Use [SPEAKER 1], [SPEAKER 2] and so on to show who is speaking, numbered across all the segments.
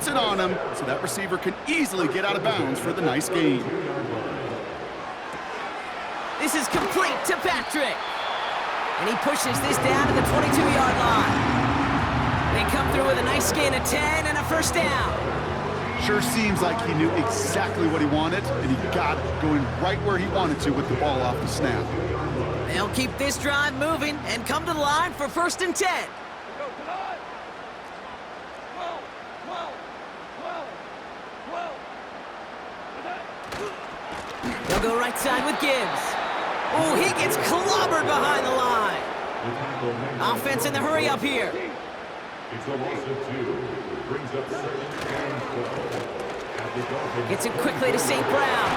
[SPEAKER 1] puts it on him so that receiver can easily get out of bounds for the nice gain.
[SPEAKER 2] This is complete to Patrick. And he pushes this down to the 22-yard line. They come through with a nice gain of 10 and a first down.
[SPEAKER 1] Sure seems like he knew exactly what he wanted, and he got it, going right where he wanted to with the ball off the snap.
[SPEAKER 2] They'll keep this drive moving and come to the line for first and 10. They'll go right side with Gibbs. Oh, he gets clobbered behind the line. Offense in the hurry up here.
[SPEAKER 3] It's a loss of 2. Brings up 7 and 12.
[SPEAKER 2] Gets it quickly to St. Brown.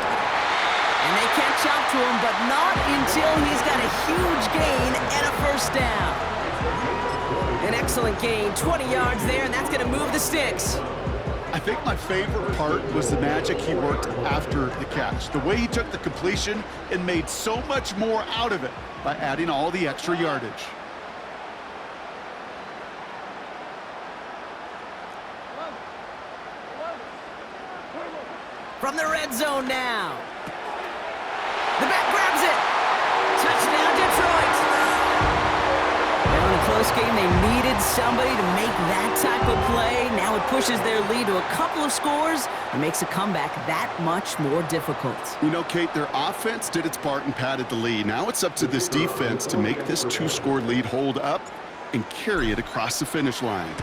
[SPEAKER 2] And they catch up to him, but not until he's got a huge gain and a first down. An excellent gain, 20 yards there, and that's going to move the sticks.
[SPEAKER 1] I think my favorite part was the magic he worked after the catch. The way he took the completion and made so much more out of it by adding all the extra yardage.
[SPEAKER 2] From the red zone now. The back grabs it. Touchdown, Detroit. Now in a close game, they needed somebody to make that type of play. Now it pushes their lead to a couple of scores and makes a comeback that much more difficult.
[SPEAKER 1] You know, Kate, their offense did its part and padded the lead. Now it's up to this defense to make this 2-score lead hold up and carry it across the finish line.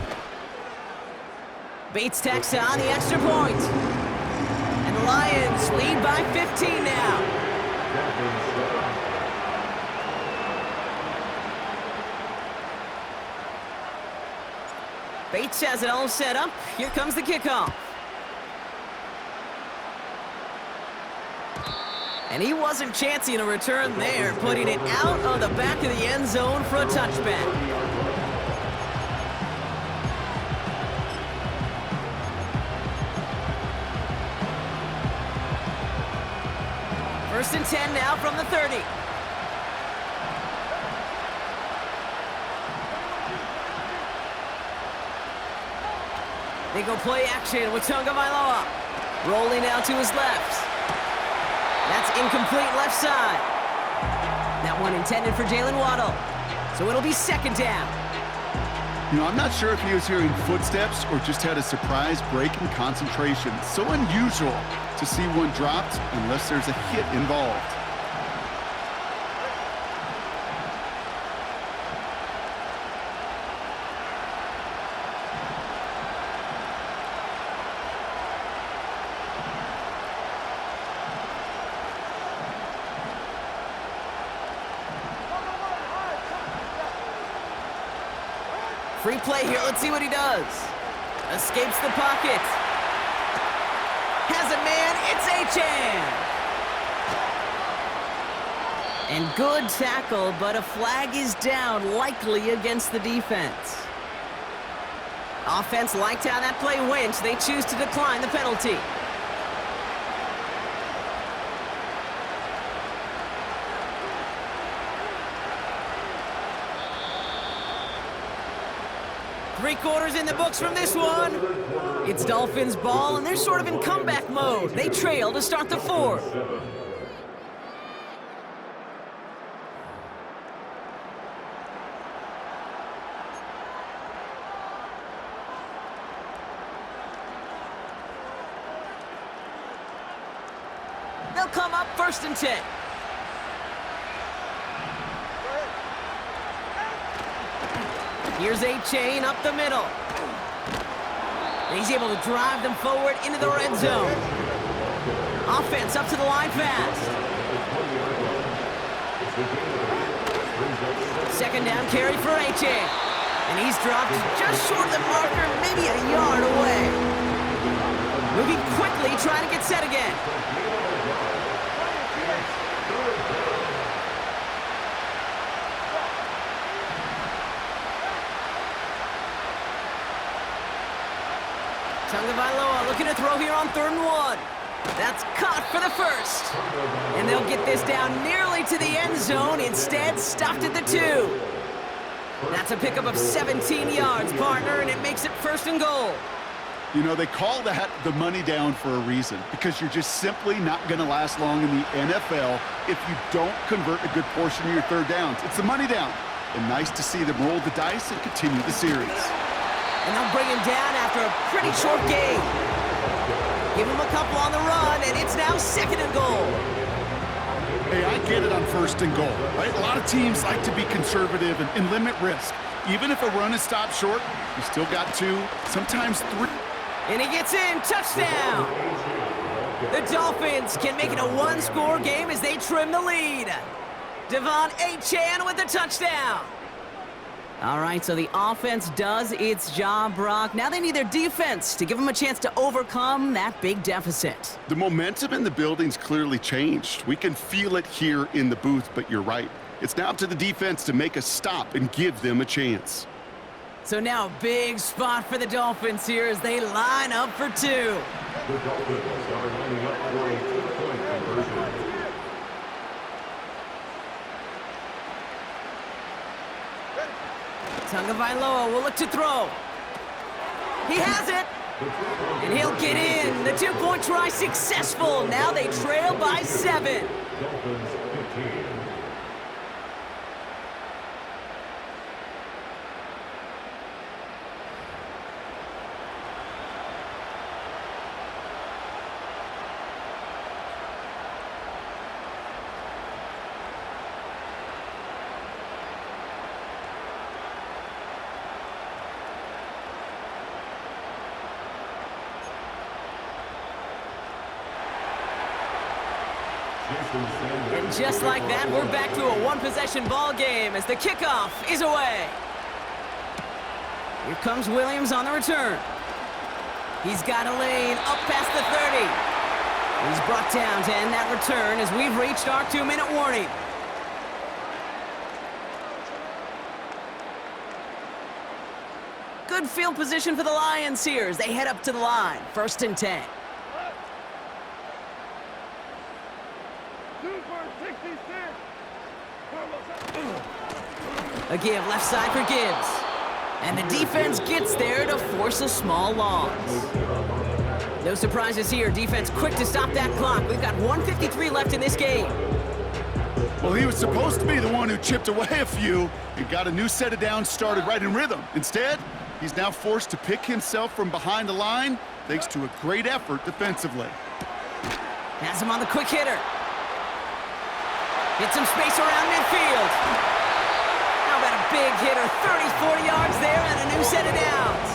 [SPEAKER 2] Bates tacks on the extra point. And the Lions lead by 15 now. Bates has it all set up. Here comes the kickoff. And he wasn't chancing a return there, putting it out of the back of the end zone for a touchback. First and 10 now from the 30. They go play action with Tagovailoa. Rolling out to his left. That's incomplete left side. That one intended for Jalen Waddle. So it'll be second down.
[SPEAKER 1] You know, I'm not sure if he was hearing footsteps or just had a surprise break in concentration. So unusual to see one dropped unless there's a hit involved.
[SPEAKER 2] Free play here. Let's see what he does. Escapes the pocket. Has a man. It's Achane. And good tackle, but a flag is down, likely against the defense. Offense liked how that play went. They choose to decline the penalty. Three quarters in the books from this one. It's Dolphins ball, and they're sort of in comeback mode. They trail to start the fourth. They'll come up first and 10. Here's Achane up the middle. And he's able to drive them forward into the red zone. Offense up to the line fast. Second down carry for Achane. And he's dropped just short of the marker, maybe a yard away. Moving quickly, trying to get set again. Tagovailoa looking to throw here on 3rd and 1. That's caught for the first. And they'll get this down nearly to the end zone. Instead, stopped at the 2. That's a pickup of 17 yards, partner, and it makes it 1st and goal.
[SPEAKER 1] You know, they call that the money down for a reason, because you're just simply not going to last long in the NFL if you don't convert a good portion of your third downs. It's the money down. And nice to see them roll the dice and continue the series.
[SPEAKER 2] And they'll bring him down after a pretty short game. Give him a couple on the run, and it's now 2nd and goal.
[SPEAKER 1] Hey, I get it on 1st and goal, right? A lot of teams like to be conservative and limit risk. Even if a run is stopped short, you still got 2, sometimes 3.
[SPEAKER 2] And he gets in, touchdown! The Dolphins can make it a one-score game as they trim the lead. Devon Achane with the touchdown. All right, so the offense does its job, Brock. Now they need their defense to give them a chance to overcome that big deficit.
[SPEAKER 1] The momentum in the building's clearly changed. We can feel it here in the booth, but you're right. It's now up to the defense to make a stop and give them a chance.
[SPEAKER 2] So now a big spot for the Dolphins here as they line up for 2.
[SPEAKER 3] The Dolphins are lining up for a 2-point conversion.
[SPEAKER 2] Tagovailoa will look to throw. He has it. And he'll get in. The 2-point try successful. Now they trail by 7.
[SPEAKER 3] Dolphins 15.
[SPEAKER 2] And just like that, we're back to a one-possession ball game as the kickoff is away. Here comes Williams on the return. He's got a lane up past the 30. He's brought down to end that return as we've reached our 2-minute warning. Good field position for the Lions here as they head up to the line. 1st and 10. A give left side for Gibbs. And the defense gets there to force a small loss. No surprises here. Defense quick to stop that clock. We've got 1:53 left in this game.
[SPEAKER 1] Well, he was supposed to be the one who chipped away a few and got a new set of downs started right in rhythm. Instead, he's now forced to pick himself from behind the line thanks to a great effort defensively.
[SPEAKER 2] Has him on the quick hitter. Get some space around midfield. How about a big hitter, 30, 40 yards there, and a new set of downs.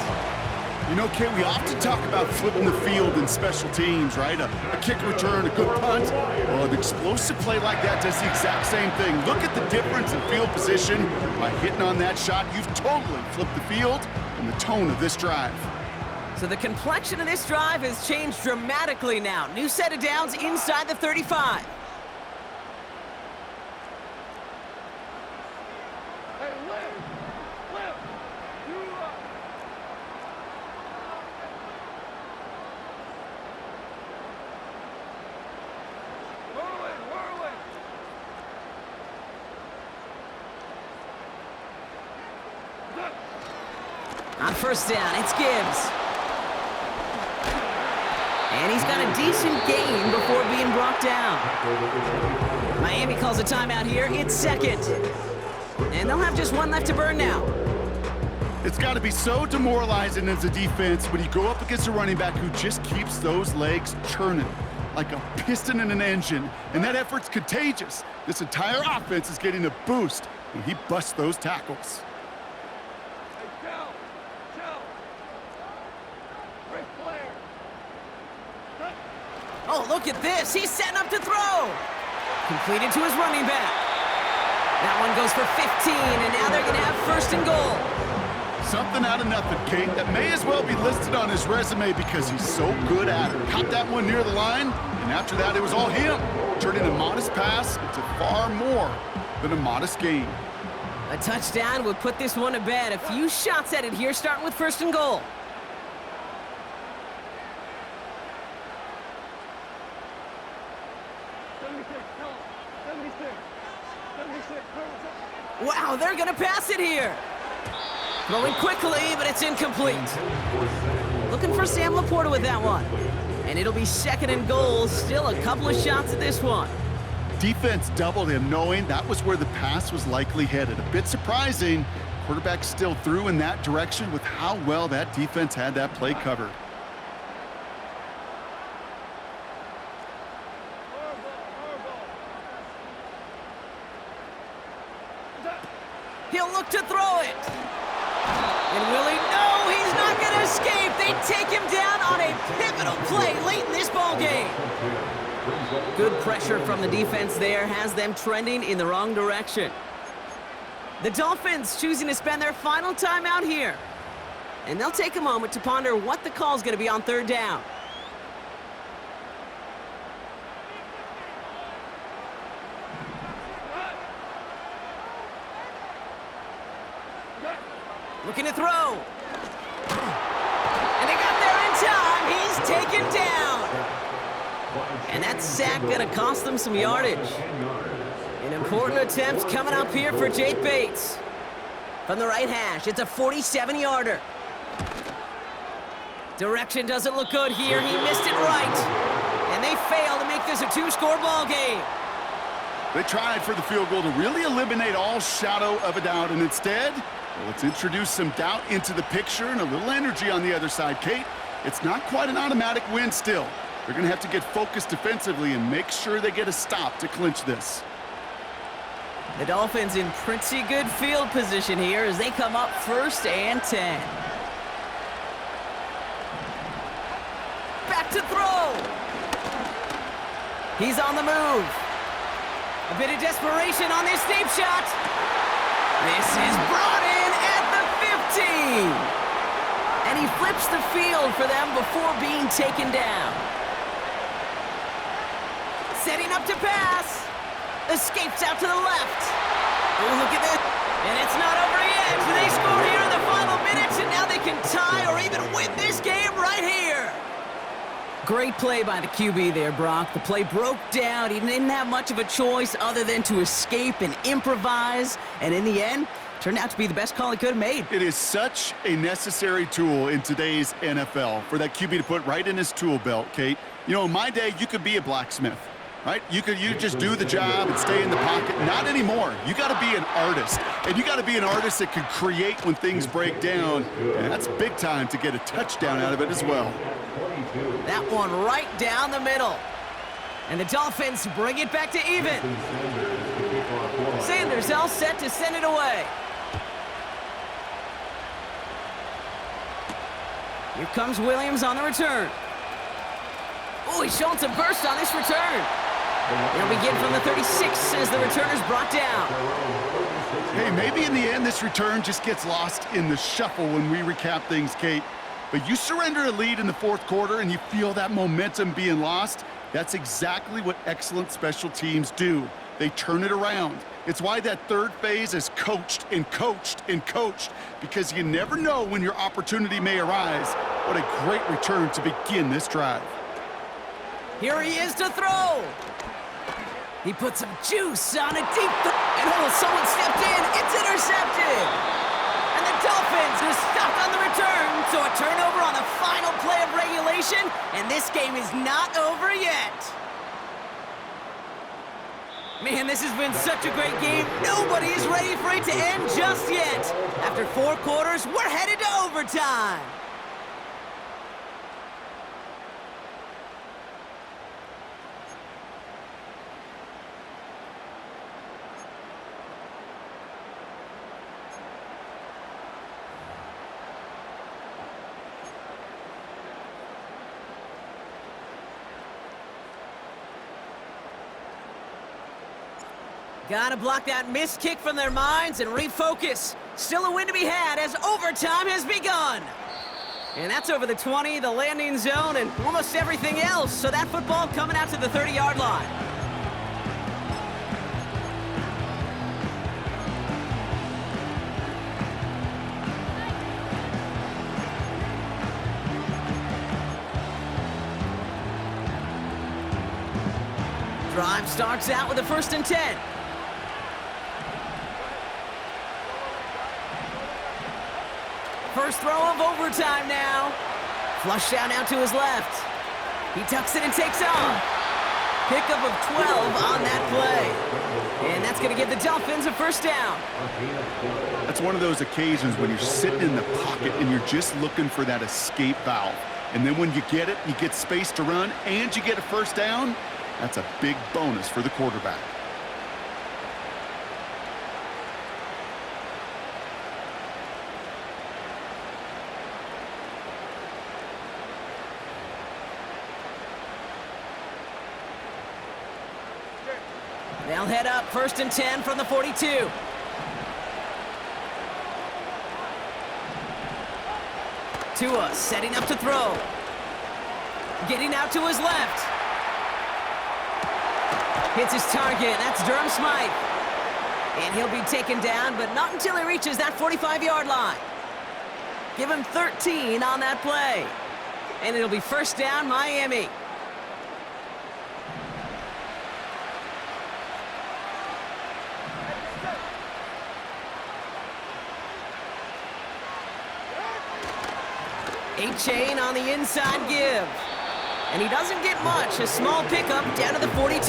[SPEAKER 1] You know, Kate, we often talk about flipping the field in special teams, right? A kick return, a good punt. Well, an explosive play like that does the exact same thing. Look at the difference in field position. By hitting on that shot, you've totally flipped the field and the tone of this drive.
[SPEAKER 2] So the complexion of this drive has changed dramatically now. New set of downs inside the 35. On 1st down, it's Gibbs. And he's got a decent gain before being brought down. Miami calls a timeout here. It's 2nd. And they'll have just 1 left to burn now.
[SPEAKER 1] It's got to be so demoralizing as a defense when you go up against a running back who just keeps those legs churning like a piston in an engine. And that effort's contagious. This entire offense is getting a boost when he busts those tackles.
[SPEAKER 2] Oh, look at this. He's setting up to throw. Completed to his running back. That one goes for 15, and now they're going to have 1st and goal.
[SPEAKER 1] Something out of nothing, Kate. That may as well be listed on his resume because he's so good at it. Caught that one near the line, and after that, it was all him. Turning a modest pass into far more than a modest gain.
[SPEAKER 2] A touchdown would put this one to bed. A few shots at it here, starting with 1st and goal. Wow, they're going to pass it here. Throwing quickly, but it's incomplete. Looking for Sam Laporta with that one. And it'll be 2nd and goal. Still a couple of shots at this one.
[SPEAKER 1] Defense doubled him, knowing that was where the pass was likely headed. A bit surprising. Quarterback still threw in that direction with how well that defense had that play covered.
[SPEAKER 2] He'll look to throw it. And will he? No, he's not going to escape. They take him down on a pivotal play late in this ball game. Good pressure from the defense there has them trending in the wrong direction. The Dolphins choosing to spend their final time out here. And they'll take a moment to ponder what the call is going to be on 3rd down. Looking to throw. And they got there in time. He's taken down. And that sack going to cost them some yardage. An important attempt coming up here for Jake Bates. From the right hash, it's a 47-yarder. Direction doesn't look good here. He missed it right. And they fail to make this a 2-score ball game.
[SPEAKER 1] They tried for the field goal to really eliminate all shadow of a doubt, and instead, well, let's introduce some doubt into the picture and a little energy on the other side. Kate, it's not quite an automatic win still. They're going to have to get focused defensively and make sure they get a stop to clinch this.
[SPEAKER 2] The Dolphins in pretty good field position here as they come up 1st and 10. Back to throw. He's on the move. A bit of desperation on this deep shot. This is brought in at the 15. And he flips the field for them before being taken down. Setting up to pass. Escapes out to the left. Oh, look at this. And it's not over yet. They score here in the final minutes, and now they can tie or even win this game right here. Great play by the QB there, Brock. The play broke down. He didn't have much of a choice other than to escape and improvise. And in the end, turned out to be the best call he could have made.
[SPEAKER 1] It is such a necessary tool in today's NFL for that QB to put right in his tool belt, Kate. You know, in my day, you could be a blacksmith, right? You just do the job and stay in the pocket. Not anymore. You got to be an artist. And you got to be an artist that can create when things break down. And that's big time to get a touchdown out of it as well.
[SPEAKER 2] That one right down the middle. And the Dolphins bring it back to even. Sanders all set to send it away. Here comes Williams on the return. Oh, he's showing some burst on this return. They'll begin from the 36 as the return is brought down.
[SPEAKER 1] Hey, maybe in the end this return just gets lost in the shuffle when we recap things, Kate. But you surrender a lead in the 4th quarter and you feel that momentum being lost. That's exactly what excellent special teams do. They turn it around. It's why that 3rd phase is coached and coached and coached, because you never know when your opportunity may arise. What a great return to begin this drive.
[SPEAKER 2] Here he is to throw. He put some juice on a deep and someone stepped in. It's intercepted. And the Dolphins are stopped on the return. So a turnover on the final play of regulation. And this game is not over yet. Man, this has been such a great game. Nobody is ready for it to end just yet. After 4 quarters, we're headed to overtime. Gotta block that missed kick from their minds and refocus. Still a win to be had as overtime has begun. And that's over the 20, the landing zone, and almost everything else. So that football coming out to the 30-yard line. Drive starts out with a 1st and 10. First throw of overtime now. Flush down out to his left. He tucks it and takes off. Pickup of 12 on that play. And that's going to give the Dolphins a first down.
[SPEAKER 1] That's one of those occasions when you're sitting in the pocket and you're just looking for that escape valve. And then when you get it, you get space to run, and you get a first down. That's a big bonus for the quarterback.
[SPEAKER 2] They'll head up 1st and 10 from the 42. Tua setting up to throw. Getting out to his left. Hits his target. That's Durham Smythe. And he'll be taken down, but not until he reaches that 45-yard line. Give him 13 on that play. And it'll be first down, Miami. A-chain on the inside give. And he doesn't get much. A small pickup down to the 42.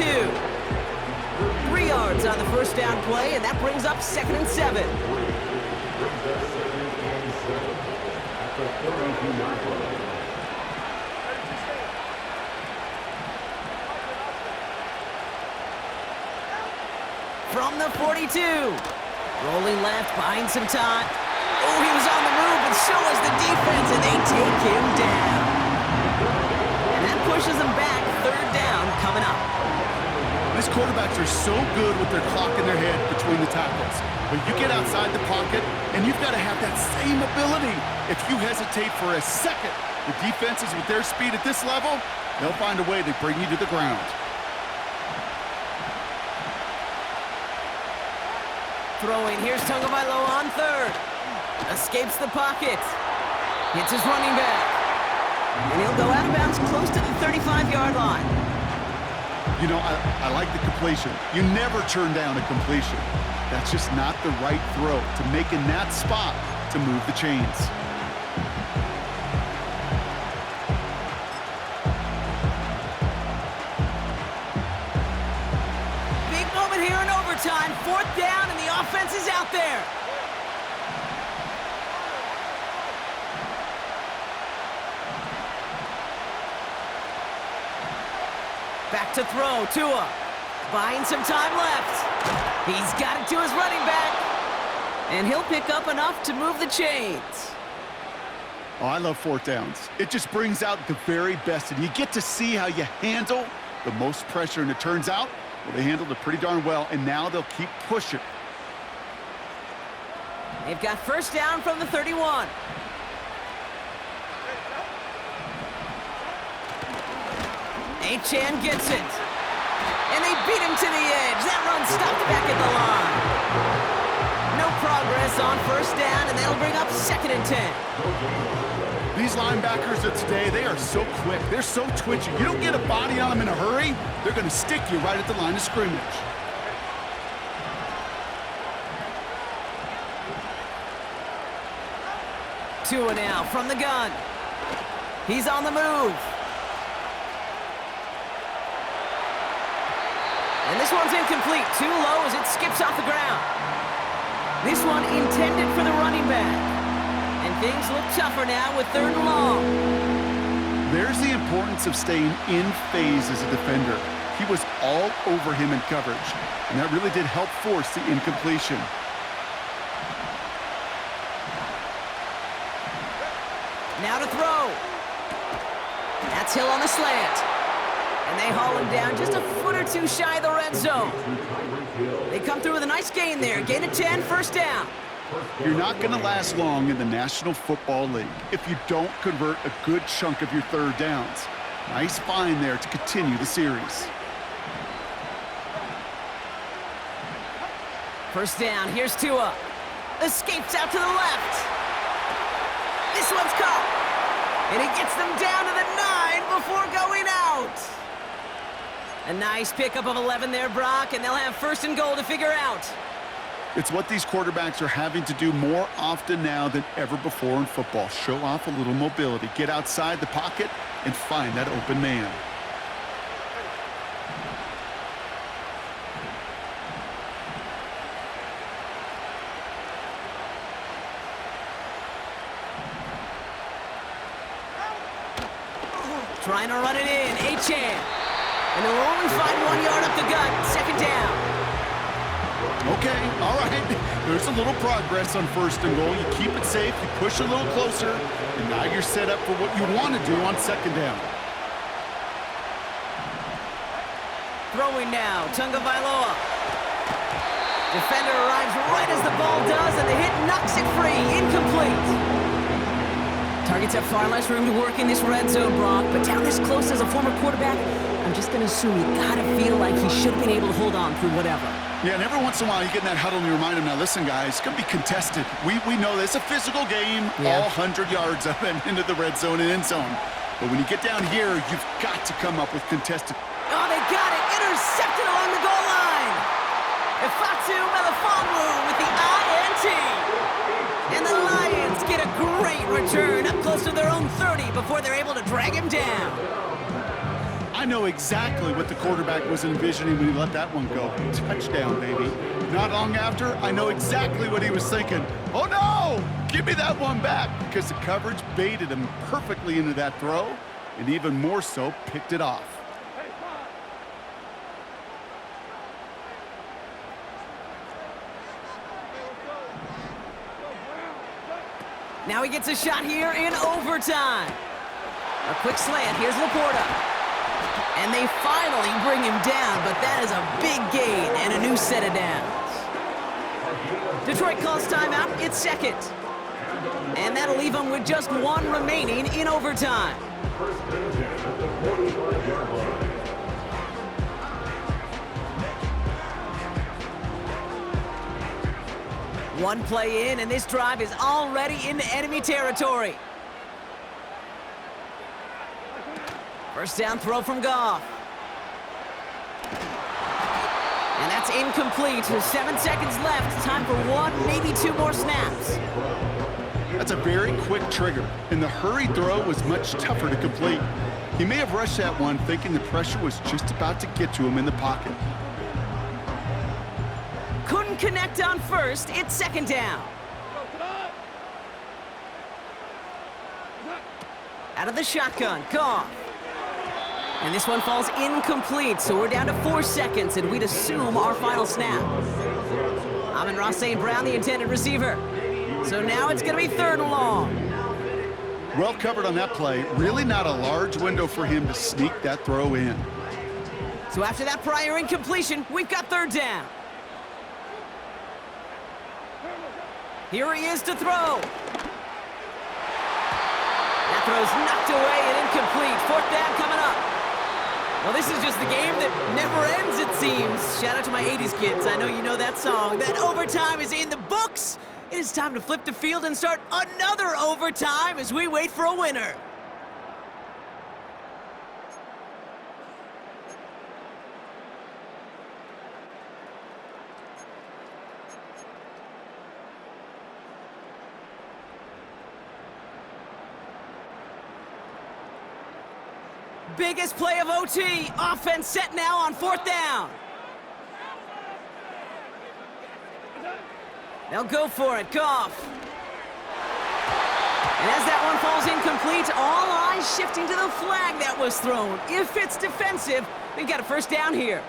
[SPEAKER 2] 3 yards on the first down play, and that brings up 2nd and 7. From the 42. Rolling left, buying some time. Oh, he was on the move, but so was the defense, and they take him down. And that pushes him back. 3rd down coming up.
[SPEAKER 1] These quarterbacks are so good with their clock in their head between the tackles. But you get outside the pocket, and you've got to have that same ability. If you hesitate for a second, the defenses with their speed at this level, they'll find a way to bring you to the ground.
[SPEAKER 2] Throwing, here's Tagovailoa on 3rd. Escapes the pocket. Hits his running back. And he'll go out of bounds close to the 35-yard line.
[SPEAKER 1] You know, I like the completion. You never turn down a completion. That's just not the right throw to make in that spot to move the chains.
[SPEAKER 2] Big moment here in overtime. 4th down, and the offense is out there. Back to throw, Tua. Buying some time left. He's got it to his running back. And he'll pick up enough to move the chains.
[SPEAKER 1] Oh, I love 4th downs. It just brings out the very best, and you get to see how you handle the most pressure, and it turns out, well, they handled it pretty darn well, and now they'll keep pushing.
[SPEAKER 2] They've got first down from the 31. A-Chan gets it. And they beat him to the edge. That run stopped back at the line. No progress on first down, and they'll bring up 2nd and 10.
[SPEAKER 1] These linebackers of today, they are so quick. They're so twitchy. You don't get a body on them in a hurry, they're going to stick you right at the line of scrimmage.
[SPEAKER 2] Tua now from the gun. He's on the move. And this one's incomplete. Too low as it skips off the ground. This one intended for the running back. And things look tougher now with 3rd and long.
[SPEAKER 1] There's the importance of staying in phase as a defender. He was all over him in coverage, and that really did help force the incompletion.
[SPEAKER 2] Now to throw. That's Hill on the slant. And they haul him down just a foot or two shy of the red zone. They come through with a nice gain there. Gain of 10, first down.
[SPEAKER 1] You're not going to last long in the National Football League if you don't convert a good chunk of your 3rd downs. Nice find there to continue the series.
[SPEAKER 2] First down, here's Tua. Escapes out to the left. This one's caught. And he gets them down to the 9 before going out. A nice pickup of 11 there, Brock, and they'll have 1st and goal to figure out.
[SPEAKER 1] It's what these quarterbacks are having to do more often now than ever before in football. Show off a little mobility, get outside the pocket, and find that open man.
[SPEAKER 2] Trying to run it in, Achane. And they'll only find 1 yard up the gut, second down.
[SPEAKER 1] Okay, all right. There's a little progress on first and goal. You keep it safe, you push a little closer, and now you're set up for what you want to do on second down.
[SPEAKER 2] Throwing now, Tunga Vailoa. Defender arrives right as the ball does, and the hit knocks it free, incomplete. Targets have far less room to work in this red zone, Brock, but down this close as a former quarterback, I'm just going to assume you got to feel like he should have been able to hold on through whatever.
[SPEAKER 1] Yeah, and every once in a while you get in that huddle and you remind him, now listen, guys, it's going to be contested. We know this. It's a physical game, all 100 yards up and into the red zone and end zone. But when you get down here, you've got to come up with contested.
[SPEAKER 2] Oh, they got it. Intercepted along the goal line. Ifatu Melifonwu with the INT. And the Lions get a great return up close to their own 30 before they're able to drag him down.
[SPEAKER 1] I know exactly what the quarterback was envisioning when he let that one go. Touchdown, baby. Not long after, I know exactly what he was thinking. Oh, no! Give me that one back, because the coverage baited him perfectly into that throw, and even more so, picked it off.
[SPEAKER 2] Now he gets a shot here in overtime. A quick slant. Here's Laporta. And they finally bring him down, but that is a big gain and a new set of downs. Detroit calls timeout. It's second. And that'll leave them with just one remaining in overtime. One play in, and this drive is already into enemy territory. First down throw from Goff. And that's incomplete. 7 seconds left. Time for one, maybe two more snaps.
[SPEAKER 1] That's a very quick trigger, and the hurry throw was much tougher to complete. He may have rushed that one thinking the pressure was just about to get to him in the pocket.
[SPEAKER 2] Couldn't connect on first. It's second down. Out of the shotgun, Goff. And this one falls incomplete, so we're down to 4 seconds, and we'd assume our final snap. Amon-Ra St. Brown, the intended receiver. So now it's going to be third and long.
[SPEAKER 1] Well covered on that play. Really not a large window for him to sneak that throw in.
[SPEAKER 2] So after that prior incompletion, we've got third down. Here he is to throw. That throw's knocked away and incomplete. Fourth down coming up. Well, this is just the game that never ends, it seems. Shout out to my 80s kids. I know you know that song. That overtime is in the books. It is time to flip the field and start another overtime as we wait for a winner. Biggest play of OT. Offense set now on fourth down. They'll go for it. Goff. And as that one falls incomplete, all eyes shifting to the flag that was thrown. If it's defensive, we've got a first down here.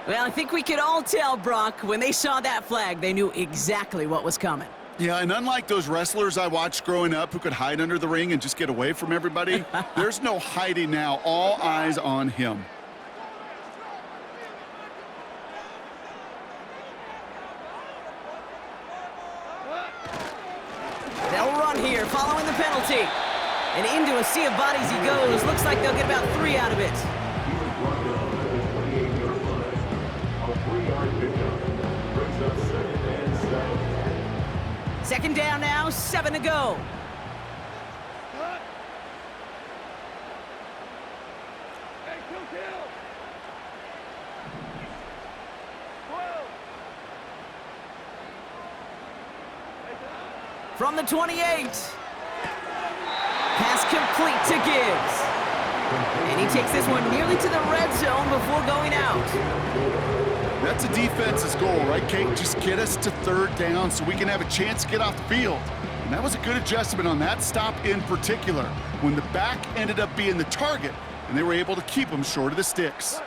[SPEAKER 2] Well, I think we could all tell, Brock, when they saw that flag, they knew exactly what was coming.
[SPEAKER 1] Yeah, and unlike those wrestlers I watched growing up who could hide under the ring and just get away from everybody, there's no hiding now. All eyes on him.
[SPEAKER 2] They'll run here, following the penalty. And into a sea of bodies he goes. Looks like they'll get about 3 out of it. Second down now, 7 to go. From the 28. Pass complete to Gibbs. And he takes this one nearly to the red zone before going out.
[SPEAKER 1] That's a defense's goal, right, Kate? Just get us to third down so we can have a chance to get off the field. And that was a good adjustment on that stop in particular, when the back ended up being the target, and they were able to keep him short of the sticks.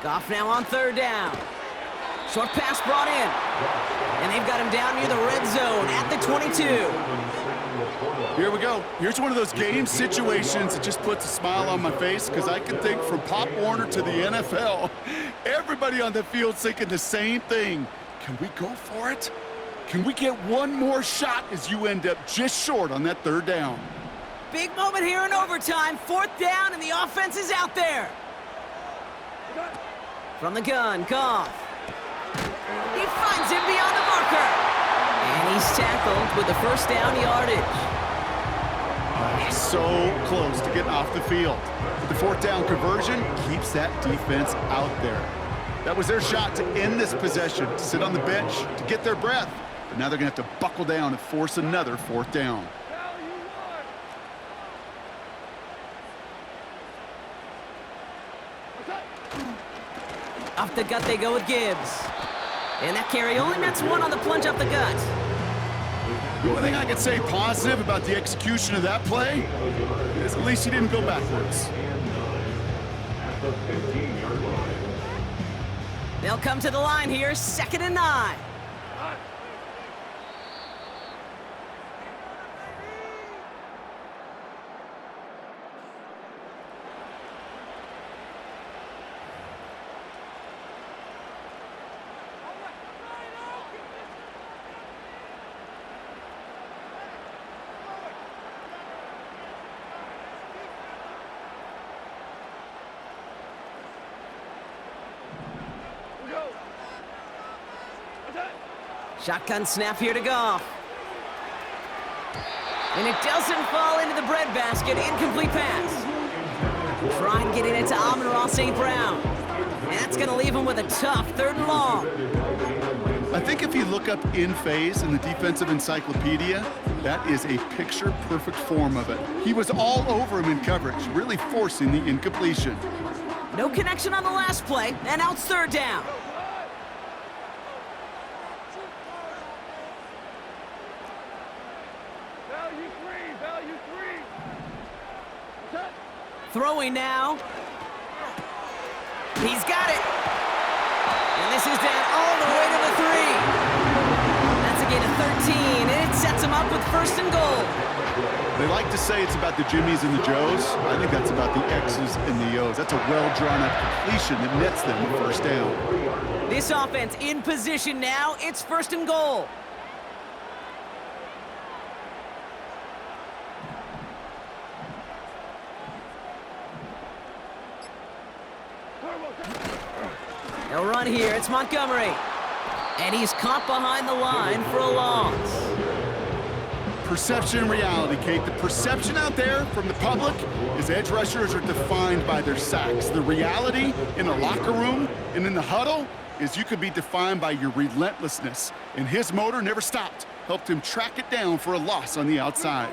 [SPEAKER 2] Goff now on third down. Short pass brought in. And they've got him down near the red zone at the 22.
[SPEAKER 1] Here we go. Here's one of those game situations that just puts a smile on my face, because I can think from Pop Warner to the NFL, everybody on the field thinking the same thing. Can we go for it? Can we get one more shot as you end up just short on that third down?
[SPEAKER 2] Big moment here in overtime. Fourth down, and the offense is out there. From the gun, Goff. He finds him beyond the marker. And he's tackled with the first down yardage.
[SPEAKER 1] So close to getting off the field. But the fourth down conversion keeps that defense out there. That was their shot to end this possession, to sit on the bench, to get their breath. But now they're going to have to buckle down and force another fourth down.
[SPEAKER 2] Off the gut they go with Gibbs. And that carry only nets one on the plunge off the gut.
[SPEAKER 1] The only thing I can say positive about the execution of that play is at least he didn't go backwards.
[SPEAKER 2] They'll come to the line here, 2nd and 9. Shotgun snap here to Goff. And it doesn't fall into the breadbasket. Incomplete pass. Trying getting it to Amon-Ra St. Brown. And that's going to leave him with a tough 3rd and long.
[SPEAKER 1] I think if you look up in phase in the defensive encyclopedia, that is a picture-perfect form of it. He was all over him in coverage, really forcing the incompletion.
[SPEAKER 2] No connection on the last play, and now it's 3rd down. Throwing now. He's got it. And this is down all the way to the 3. That's a gain of 13, and it sets him up with 1st and goal.
[SPEAKER 1] They like to say it's about the Jimmies and the Joes. I think that's about the X's and the O's. That's a well-drawn-up completion that nets them the 1st down.
[SPEAKER 2] This offense in position now. It's 1st and goal. They'll run here. It's Montgomery. And he's caught behind the line for a loss.
[SPEAKER 1] Perception and reality, Kate. The perception out there from the public is edge rushers are defined by their sacks. The reality in the locker room and in the huddle is you could be defined by your relentlessness. And his motor never stopped. Helped him track it down for a loss on the outside.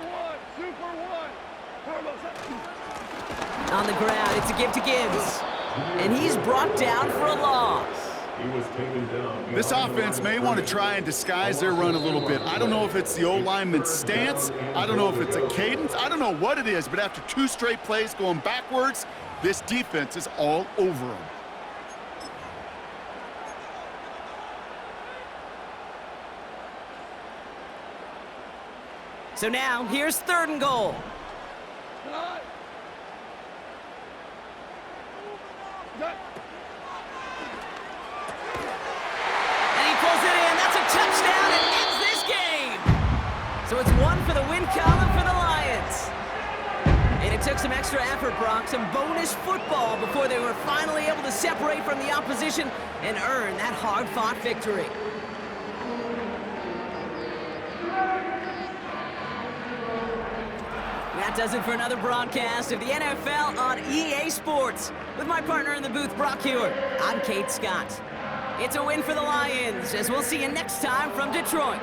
[SPEAKER 2] On the ground, it's a give to Gibbs. And he's brought down for a loss.
[SPEAKER 1] This offense may want to try and disguise their run a little bit. I don't know if it's the O-lineman's stance. I don't know if it's a cadence. I don't know what it is, but after 2 straight plays going backwards, this defense is all over them.
[SPEAKER 2] So now, here's 3rd and goal. And he pulls it in. That's a touchdown and ends this game. So it's 1 for the win column for the Lions. And it took some extra effort, Brock, some bonus football before they were finally able to separate from the opposition and earn that hard-fought victory. That does it for another broadcast of the NFL on EA Sports. With my partner in the booth, Brock Hewitt, I'm Kate Scott. It's a win for the Lions, as we'll see you next time from Detroit.